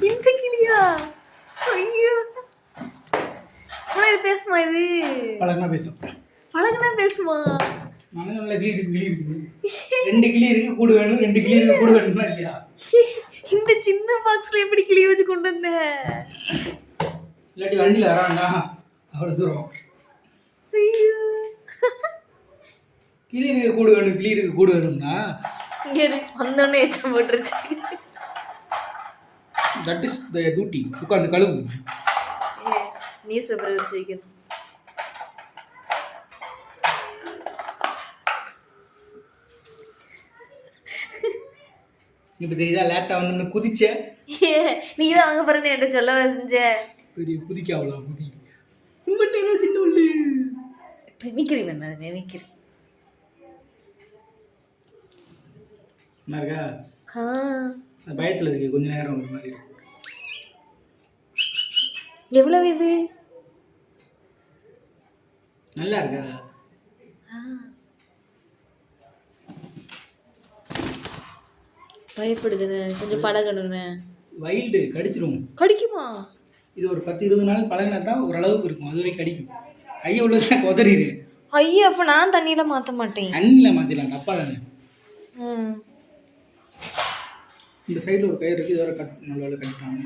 இந்த கிளியா? ஐயோ, இது பேசுமா? இது பழகுனா பேசும். பழகுனா பேசுமா? நல்ல கிளி இருக்கு. 2 கிளி இருக்கு, கூடு வேணும். 2 கிளி இருக்கு, கூடு வேணும்னா இல்லையா? இந்த சின்ன பாக்ஸ்ல எப்படி கிளி வச்சு கொண்டு வந்த? இல்லாட்டி வண்டியில் வராண்டா அவ்வளோ தூரம். ஐயோ, கிளி இருக்க கூடு வேணும், கிளி இருக்க கூடு வேணும்னா இங்கே வந்தோடனே எச்சம் போட்டுருச்சு. That is the duty. உட்காந்து கழுவு. நியூஸ் பேப்பர் வச்சு வைக்கணும். இப்போ தெரியுதா? லேட்டாக வந்து குதிச்ச. நீ தான் வாங்க போறேன்னு என்கிட்ட சொல்ல செஞ்ச. பெரிய குதிக்க அவ்வளோ குதி. சின்ன உள்ளே நெமிக்கிறி வேணா, நெமிக்கிறி என்ன இருக்கா? பயத்தில் இருக்கு. கொஞ்ச நேரம் ஒரு மாதிரி. எவ்வளவு இது? நல்லா இருக்கா? பயப்படுதுண்ணே, கொஞ்சம் பழகணுண்ணே. வைல்டு கடிச்சிரும். கடிக்குமா? இது ஒரு 10-20 நாள் பழகினா தான் ஓரளவுக்கு இருக்கும். அது வரைக்கும் கடிக்கும். கையை உள்ள உதறிடு. ஐயா, அப்போ நான் தண்ணியில மாற்ற மாட்டேன். தண்ணியில் மாற்றிடலாம், தப்பா தானே. இந்த சைடில் ஒரு கயிறு இருக்குது, இதோட நல்லா கட்டிட்டாங்க.